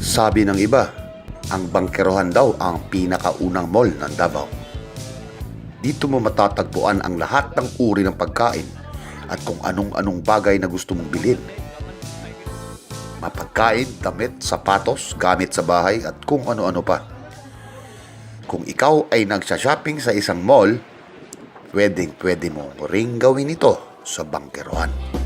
Sabi ng iba, ang Bangkerohan daw ang pinakaunang mall ng Davao. Dito mo matatagpuan ang lahat ng uri ng pagkain at kung anong-anong bagay na gusto mong bilhin. Mapagkain, damit, sapatos, gamit sa bahay at kung ano-ano pa. Kung ikaw ay nagsha-shopping sa isang mall, pwede mo ring gawin ito sa Bangkerohan.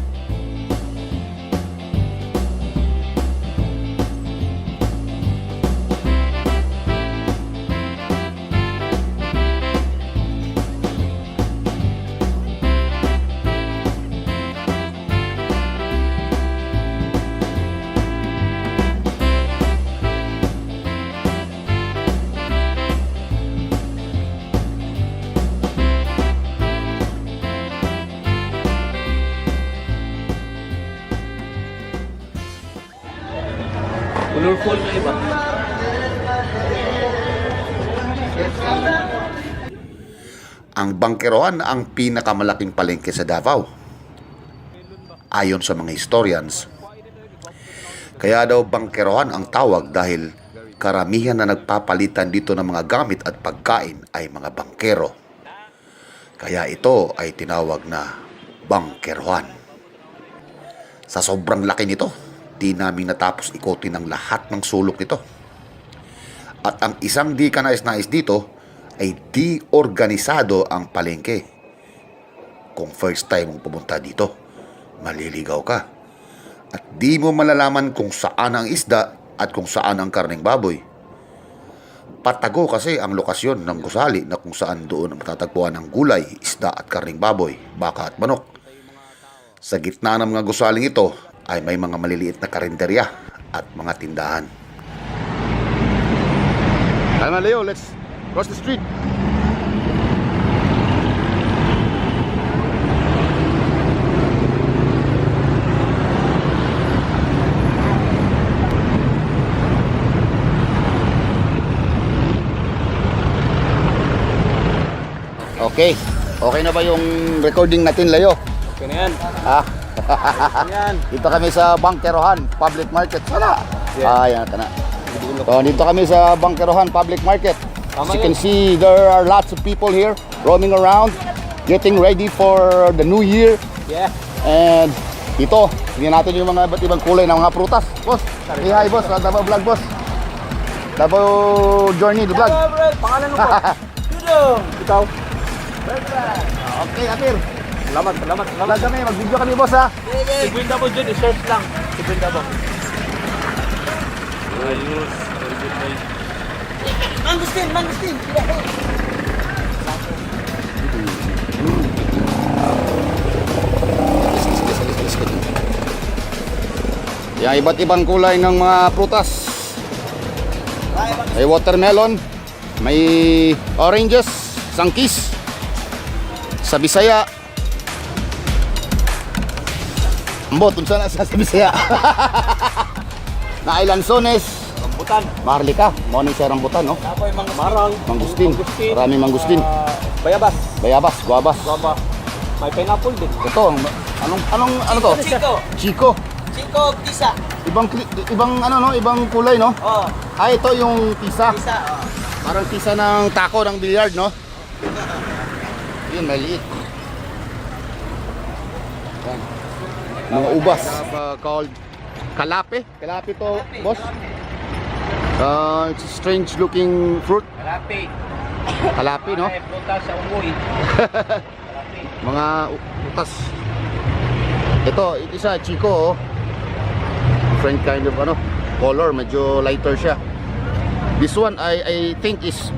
Colorful na iba. Ang Bangkerohan ang pinakamalaking palengke sa Davao. Ayon sa mga historians, kaya daw Bangkerohan ang tawag dahil karamihan na nagpapalitan dito ng mga gamit at pagkain ay mga bangkero. Kaya ito ay tinawag na Bangkerohan. Sa sobrang laki nito, di namin natapos ikotin ang lahat ng sulok nito. At ang isang di kanais-nais dito ay di organisado ang palengke. Kung first time mong pumunta dito, maliligaw ka. At di mo malalaman kung saan ang isda at kung saan ang karneng baboy. Patago kasi ang lokasyon ng gusali na kung saan doon matatagpuan ang gulay, isda at karneng baboy, baka at manok. Sa gitna ng mga gusaling ito ay may mga maliliit na karinderya at mga tindahan. Tama Leo, let's cross the street. Okay na ba yung recording natin, Leo? Okay na yan. Yan. Dito kami sa Bangkerohan Public Market. Wala. Yeah. Yan na. So, dito kami sa Bangkerohan Public Market. As you can see, there are lots of people here roaming around, getting ready for the new year. Yeah. And dito, tingnan natin yung mga iba't ibang kulay ng mga prutas. Boss, say hi boss, Davao Vlog boss. Davao Journey the vlog. Pangalan mo po? Dudong. Ikaw? Okay, Amir. Salamat. Vlog kami, mag-video kami boss ha. Si Gwenda mo dyan, i-search lang. Si Gwenda mo. Ayos. Very good boy. Mangustin. Yung iba't ibang kulay ng mga prutas. May watermelon, may oranges, sangkis. Sa Bisaya, ambot, kung saan sa Bisaya. Na lansones, Rambutan. maharlika, mo ni sa rambutan, no? Tapoy marang. Mangustin, maraming mangustin. Bayabas. Bayabas, guabas. Guava. May pineapple din. Ito, ano to? Chico. Chico, tisa. Ibang ano no, ibang kulay no? Oh, Ah, ito yung tisa. tisa. Parang tisa ng tako ng billiard, no? Yun, maliit. Yan. Mga ubas. Called kalape. Kalape to, boss. It's a strange looking fruit. Kalapi. Kalape, no? Ay, puta sa umuwi. Mga utas. Ito, isa, Chico, oh. Different kind of color, medyo lighter siya. This one I think is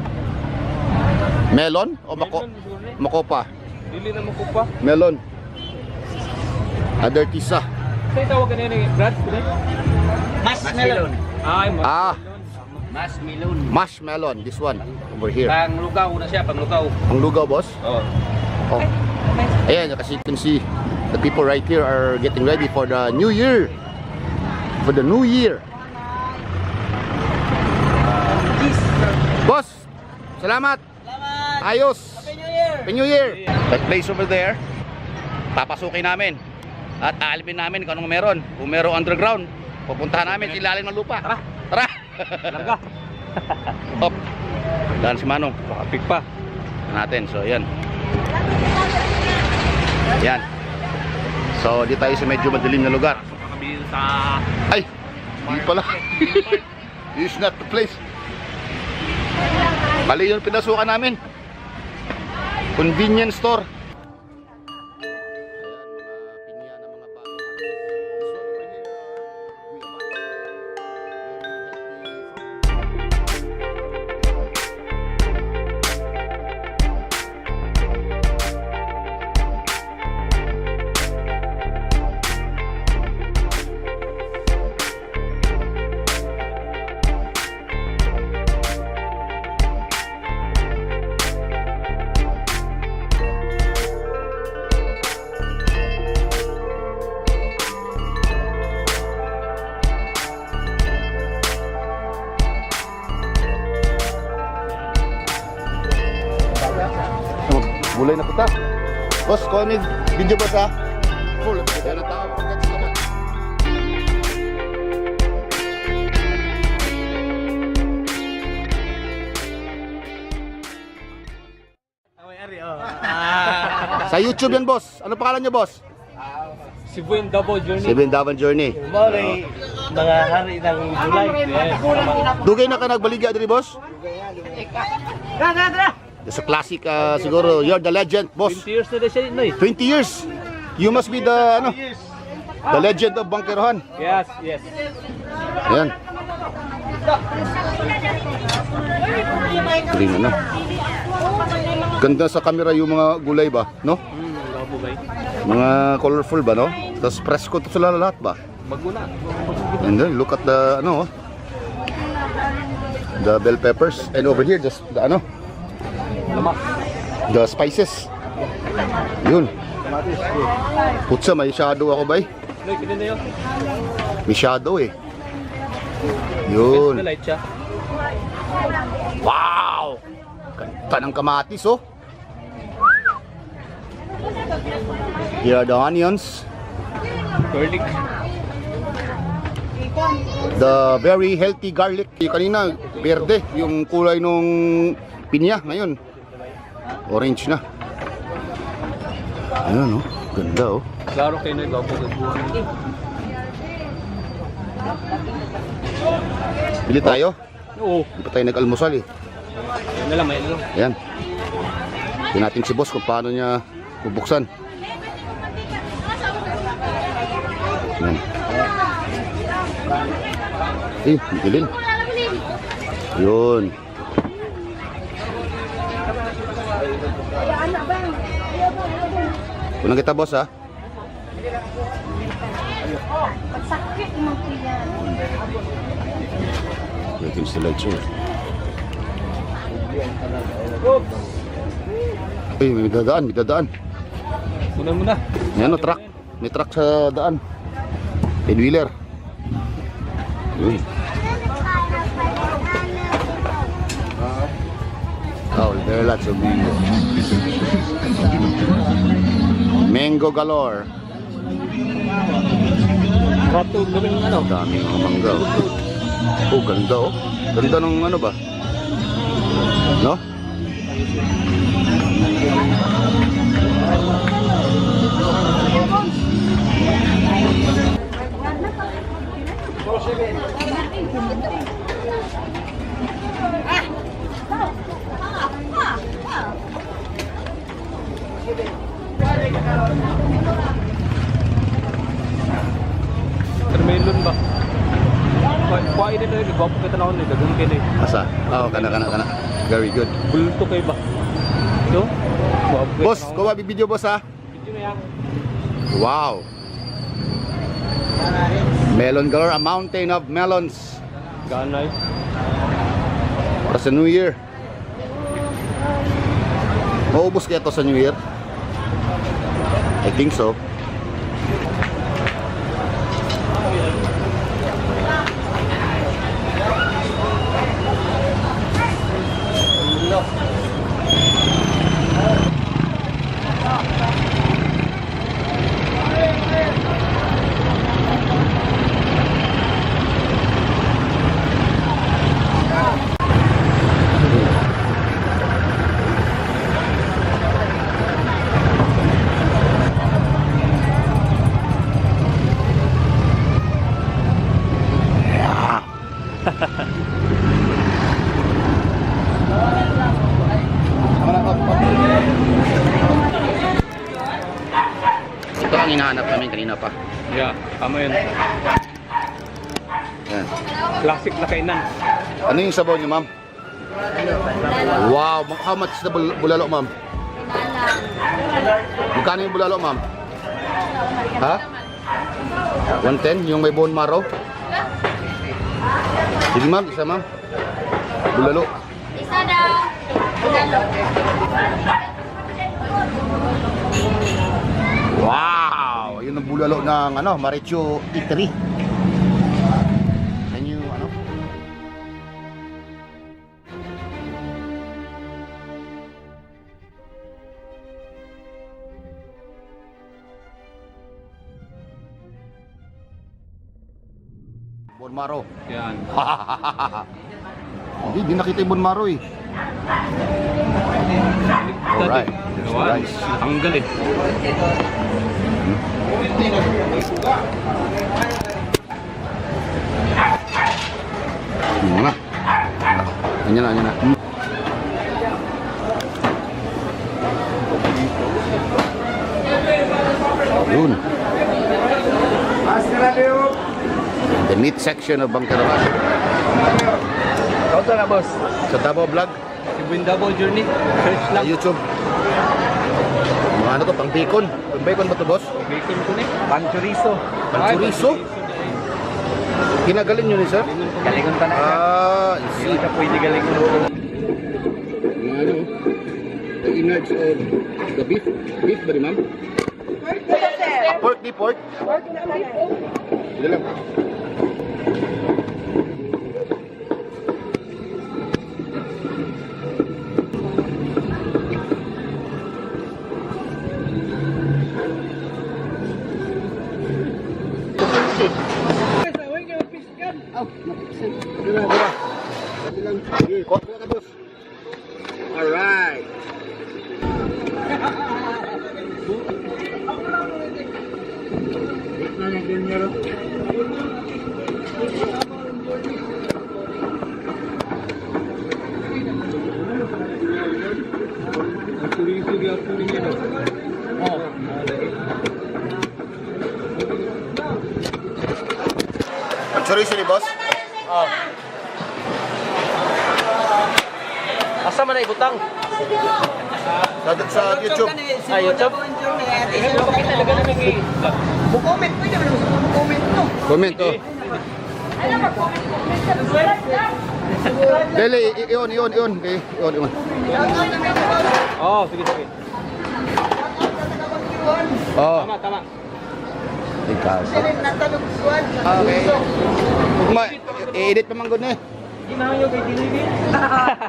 melon o makopa. Dili na mo pa. Melon. Other tisa. Sa'yo tawag ka na yun, Brad? Masmelon. Ay, Masmelon. Marshmallow, this one over here. Panglugaw na siya, panglugaw. Ang lugaw, boss. Oh. Oh. Ayan, kasi you can see the people right here are getting ready for the new year. For the new year. Boss, salamat. Ayos. Happy New Year. That place over there, papasukin namin. At aalimin namin kung anong meron. Kung meron underground, pupuntahan namin sa ilalim ng lupa. Tara! Larga. Hop. Daan si Manong. Pakapik pa. Natin. So, yan. Yan. So, di tayo sa medyo madilim na lugar. Kami sa... Ay! Hindi pala. This is not the place. Mali yung pinasukan namin. Convenience store. Mulai na kita. Boss, kung ano yung video boss ha? Full. Yan ang tao. Pagkat sa laman. Sa YouTube yan boss. Ano pangalan niyo boss? Cebu in Double Journey. Seven Davan Journey. Mori, mga hari ng gulay. Dugay na ka nagbaligya diri boss? It's a classic siguro. You're the legend boss. 20 years na rin siya, Noy. 20 years. You must be the ano? The legend of Bangkerohan. Yes, yes. Ayan. Galing ano. Ganda sa camera yung mga gulay ba, no? Labo ba? Mga colorful ba, no? Tapos presko to sila lahat ba? Bago na. And then look at the ano, the bell peppers, and over here just the ano, Lama. the spices. Yun. Putsa, may shadow ako bay. Noy, pinin na yun. May shadow eh. Best Yun. na light siya. Wow! Ganda ng kamatis oh. Here are the onions. Garlic. The very healthy garlic. Kanina, berde. Yung kulay nung pinya. Ngayon, orange na. Ayan oh. Ganda oh. Klaro kayo na gwapo sa buhay. Bili tayo. Oo. Hindi pa tayo nag-almusal eh. Yan na lang, may ano. Ayan. Tingnan natin si boss kung paano niya bubuksan. Ayan. Eh, bilin. Yun. Unang kita boss ha. Sakit mo yan. Waiting still like sure. Ay, may dadaan, may dadaan. Muna muna. Yan o, truck. May truck sa daan. Ten-wheeler. Yun. Oh, there are lots of mango. Mango galore. Rato, gawin ng ano. Dami ng mangga. Oh, ganda oh. Ganda ng ano ba? No? Watermelon ba? Kuha ini na rin. Gwapo kita na ako na. Dagang kayo na. Asa? Oh, kana. Very good. Bulto kayo ba? So? Gwapo kayo Boss, na ako. kuha video boss ha. Video na yan. Wow. Melon galore, a mountain of melons. Ganay. Para sa New Year. Maubos kaya to sa New Year? I think so. Kanina pa. Yeah, tama yun. Yan. Classic na kainan. Ano yung sabaw niyo, ma'am? Wow, how much is the bulalo, ma'am? Magkano yung bulalo, ma'am? Ha? 110? Yung may bone marrow? Sige, ma'am. Isa, ma'am. Bulalo. Isa daw. Wow! Yun ang bulalo ng Maricho Eatery. Can you, bone marrow. Yan. Hindi nakita yung bone marrow eh. Alright. Here's the rice. Tanggal eh. Ano na? Anyan na. Yun. The meat section of Bangkarawan. Kauto na, boss. Sa Davao Vlog, Cebu Double Journey. Search sa lang. YouTube. Mga ano to, pang bacon. Pang bacon ba to, boss? Bacon ko na eh. Panchorizo. Panchorizo? Kinagaling yun eh, sir? Galingon ta na. I see. Hindi ka pwede galingon. Ano? The innards of the beef. Beef ba rin, ma'am? Pork, di pork? Pork na Sige lang. Alright. Ang chorizo ni boss? Asa man ay butang? Sa YouTube. Sa YouTube? Comment to. Dele, iyon. Okay, iyon. Oh, sige. Oh, Tama. ikaw. Okay. Ugma, i-edit pa man gud ni.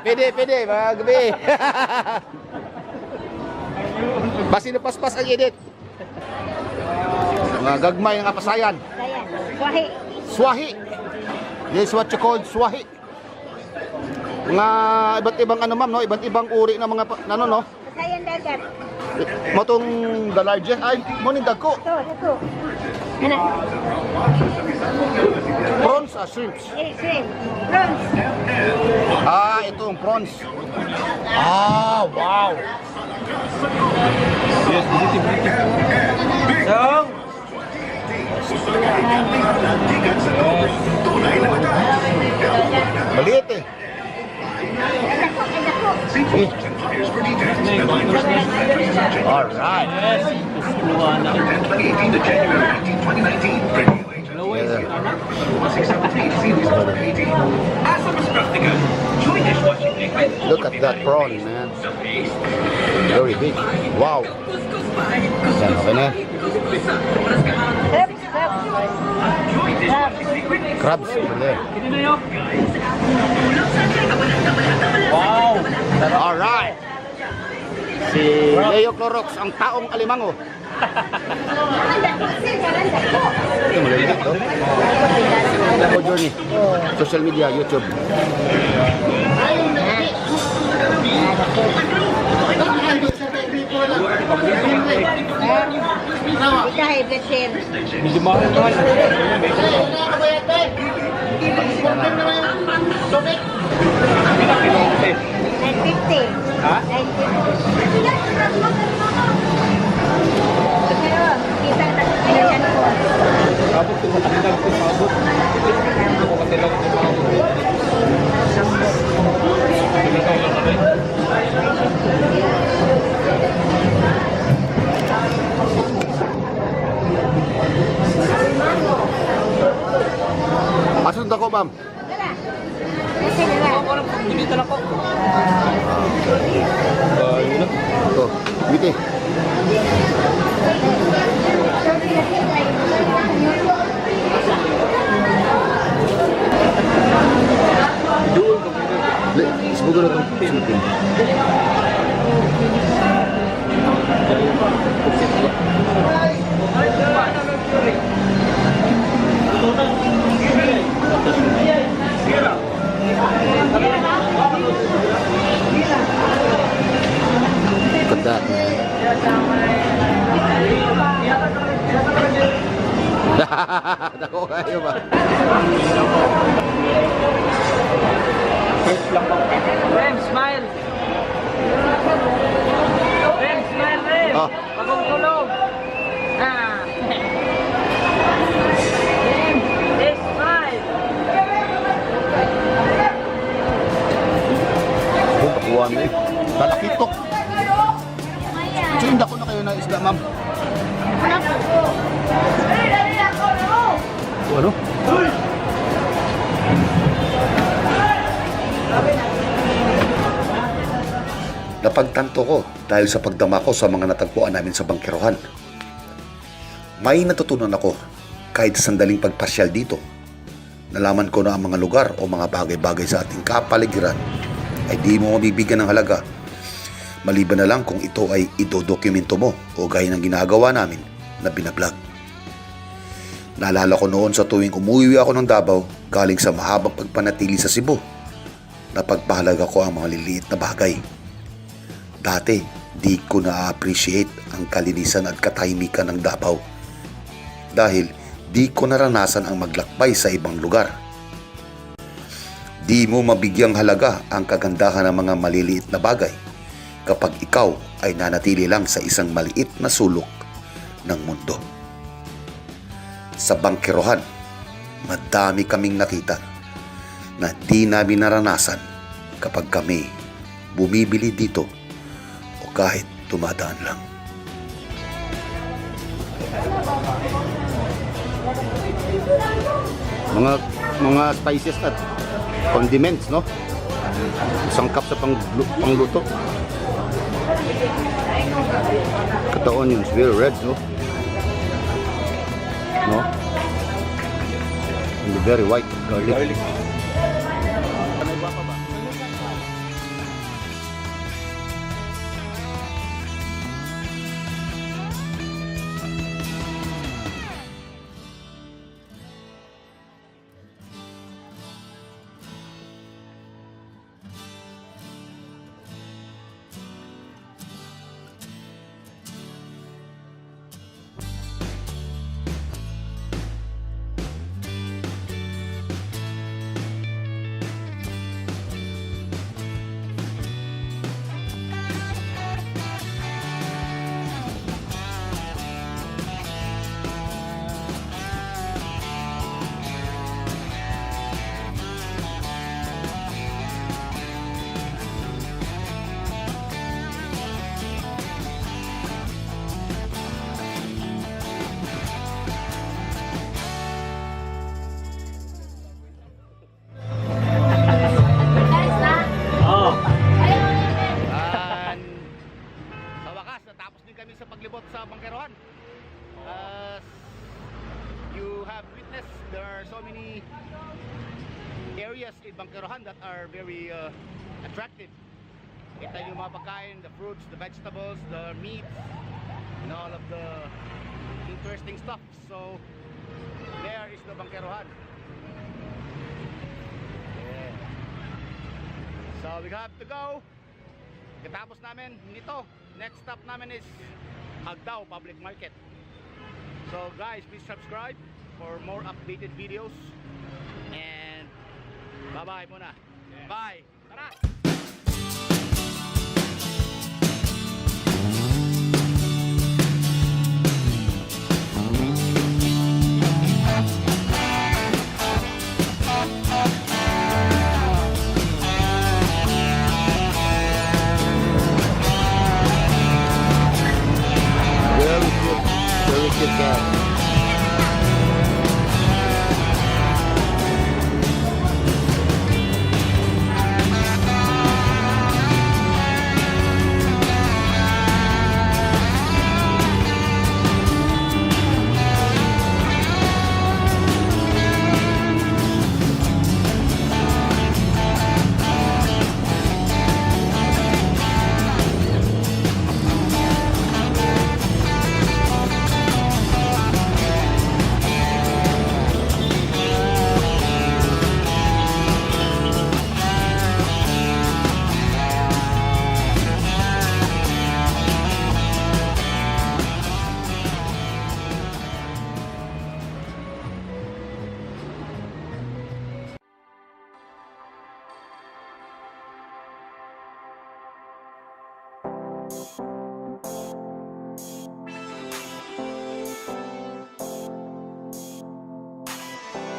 Pwede, mga gabi. Basi na paspas ang edit. Mga gagmay nga pasayan. Ayan. Wahi. Swahi. This is what you call swahi. Mga iba't ibang ma'am, no? Iba't ibang uri ng mga no? Pasayan dagat. Motong the largest ay mo ni dagko. Ito. Ano? Prawns shrimps. Shrimp. Prawns. Itong prawns. Wow. Yes, this is Song! Maliit eh. Alright. Look at that prawn, man. Very big. Wow. Yan, okay na. Crabs over there. Wow. Alright. Si Leo Clorox, ang taong alimango. Ito, maliliit to. Davao Journey. Social media, YouTube. Ika high blood share. medyo mahal naman. 950. Ha? 950. Pero, kita pinasyan ko. sunod ako, ma'am. Wala. Kasi wala. Dito lang po. Ito, witi. Semoga na ito. Ganda. Dako kayo ba? Rem, smile. Rem, smile, Rem. Ah. Pagkulong. Ah. Rem, smile. Buwan na eh. Talakitok. So, hindi ako na kayo na isda, ma'am. O, ano? Napagtanto ko dahil sa pagdama ko sa mga natagpuan namin sa bangkerohan. May natutunan ako kahit sandaling pagpasyal dito. Nalaman ko na ang mga lugar o mga bagay-bagay sa ating kapaligiran ay di mo mabibigyan ng halaga. Maliban na lang kung ito ay idodokumento mo o gaya ng ginagawa namin na binablog. Naalala ko noon sa tuwing umuwi ako ng Davao galing sa mahabang pagpanatili sa Cebu. Napagpahalaga ko ang mga liliit na bagay. Dati, di ko na-appreciate ang kalinisan at katahimikan ng Davao. Dahil di ko naranasan ang maglakbay sa ibang lugar. Di mo mabigyang halaga ang kagandahan ng mga maliliit na bagay kapag ikaw ay nanatili lang sa isang maliit na sulok ng mundo. Sa bangkerohan, madami kaming nakita na di namin naranasan kapag kami bumibili dito o kahit tumadaan lang. Mga spices at condiments, no? Sangkap sa pangluto. Cut the onions, very red, no? No? And very white garlic. Sa paglibot sa bangkerohan. You have witnessed there are so many areas in Bangkerohan that are very attractive. Kita yung mga pagkain, the fruits, the vegetables, the meats, and all of the interesting stuff. So there is the Bangkerohan. Yeah. So we have to go. Katapos namin nito, next stop namin is Agdao Public Market. So guys, please subscribe for more updated videos. And bye-bye muna. Bye! Tara!